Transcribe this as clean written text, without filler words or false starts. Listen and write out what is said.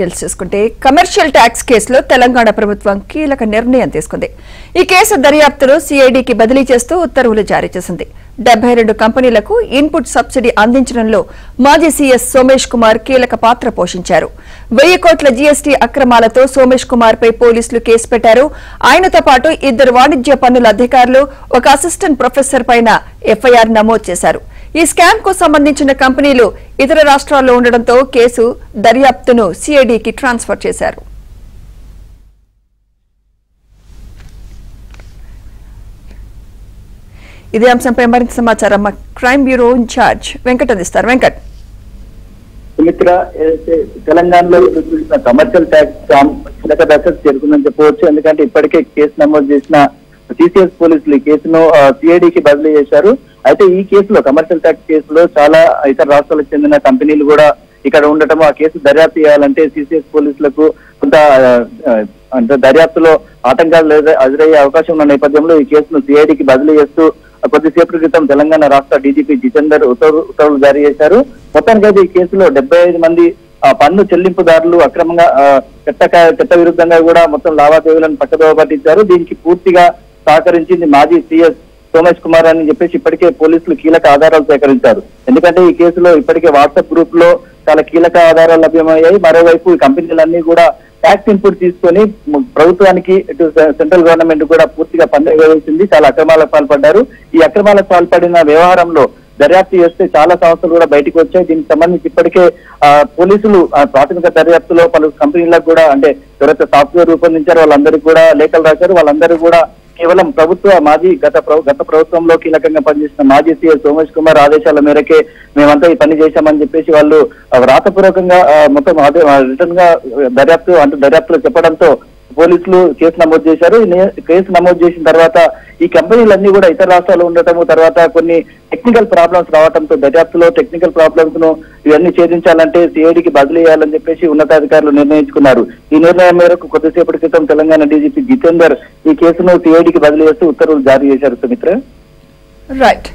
తెలుసుకుంటే commercial tax కేసులో తెలంగాణ ప్రభుత్వం కీలక నిర్ణయం తీసుకుంది. ఈ కేసు దర్యాప్తును సిఐడికి బదిలీ చేస్తూ ఉత్తర్వులు జారీ చేసింది. 72 కంపెనీలకు ఇన్పుట్ సబ్సిడీ అందించడంలో మాజీ సీఎస్ సోమేష్ కుమార్ కీలక పాత్ర పోషించారు. 1000 కోట్ల జీఎస్టీ అక్రమాలతో సోమేష్ కుమార్ పై పోలీసులు కేసు పెట్టారు. ఆయనతో పాటు 2 వాణిజ్య పన్నుల అధికారులు, ఒక అసిస్టెంట్ ప్రొఫెసర్ పైన ఎఫ్ఐఆర్ నమోదు చేశారు. ఈ స్కామ్ కు సంబంధించిన కంపెనీలు ఇతర రాష్ట్రాల్లో ఉండడంతో కేసు దర్యాప్తును సిఐడికి ట్రాన్స్ఫర్ చేశారు. ఇదే అంశంపై మరింత సమాచారం మా క్రైమ్ బ్యూరో ఇన్ఛార్జ్ వెంకట్ అందిస్తారు. వెంకట్, సుమిత్ర, తెలంగాణలో కమర్షియల్ ట్యాక్స్ కీలక దశకు చేరుకుందని చెప్పవచ్చు. ఎందుకంటే ఇప్పటికే కేసు నమోదు చేసిన సిసిఎస్ పోలీసులు ఈ కేసును సిఐడికి బదిలీ చేశారు. అయితే ఈ కేసులో కమర్షియల్ ట్యాక్స్ కేసులో చాలా ఇతర రాష్ట్రాలకు చెందిన కంపెనీలు కూడా ఇక్కడ ఉండటం, ఆ కేసు దర్యాప్తు చేయాలంటే సిసిఎస్ పోలీసులకు కొంత అంటే దర్యాప్తులో ఆటంకాలు ఎదురయ్యే అవకాశం ఉన్న నేపథ్యంలో ఈ కేసును సిఐడికి బదిలీ చేస్తూ కొద్దిసేపటి క్రితం తెలంగాణ రాష్ట్ర డీజీపీ జితేందర్ ఉత్తర్వులు జారీ చేశారు. మొత్తానికైతే ఈ కేసులో 75 మంది పన్ను చెల్లింపుదారులు అక్రమంగా చట్ట విరుద్ధంగా కూడా మొత్తం లావాదేవీలను పక్కదోవ పట్టించారు. దీనికి పూర్తిగా సహకరించింది మాజీ సీఎస్ సోమేష్ కుమార్ అని చెప్పేసి ఇప్పటికే పోలీసులు కీలక ఆధారాలు సేకరించారు. ఎందుకంటే ఈ కేసులో ఇప్పటికే వాట్సాప్ గ్రూప్ లో చాలా కీలక ఆధారాలు లభ్యమయ్యాయి. మరోవైపు ఈ కంపెనీలన్నీ కూడా ట్యాక్స్ ఇన్పుట్ తీసుకొని ప్రభుత్వానికి ఇటు సెంట్రల్ గవర్నమెంట్ కూడా పూర్తిగా పన్ను వేసింది. చాలా అక్రమాలకు పాల్పడ్డారు. ఈ అక్రమాలకు పాల్పడిన వ్యవహారంలో దర్యాప్తు చేస్తే చాలా సంస్థలు కూడా బయటకు వచ్చాయి. దీనికి సంబంధించి ఇప్పటికే పోలీసులు ప్రాథమిక దర్యాప్తులో పలు కంపెనీలకు కూడా అంటే ఎవరైతే సాఫ్ట్వేర్ రూపొందించారో వాళ్ళందరికీ కూడా లేఖలు రాశారు. వాళ్ళందరూ కూడా కేవలం గత ప్రభుత్వంలో కీలకంగా పనిచేసిన మాజీ సీఎస్ సోమేష్ కుమార్ ఆదేశాల మేరకే మేమంతా ఈ పని చేశామని చెప్పేసి వాళ్ళు రాతపూర్వకంగా మొత్తం రిటర్న్ గా దర్యాప్తులో చెప్పడంతో పోలీసులు కేసు నమోదు చేశారు. కేసు నమోదు చేసిన తర్వాత ఈ కంపెనీలన్నీ కూడా ఇతర రాష్ట్రాల్లో ఉండటము, తర్వాత కొన్ని టెక్నికల్ ప్రాబ్లమ్స్ రావడంతో దర్యాప్తులో టెక్నికల్ ప్రాబ్లమ్స్ ను ఇవన్నీ ఛేదించాలంటే సిఐడికి బదిలీ చేయాలని చెప్పేసి ఉన్నతాధికారులు నిర్ణయించుకున్నారు. ఈ నిర్ణయం మేరకు కొద్దిసేపటి క్రితం తెలంగాణ డీజీపీ జితేందర్ ఈ కేసును సిఐడికి బదిలీ చేస్తూ ఉత్తర్వులు జారీ చేశారు. సుమిత్ర, రైట్.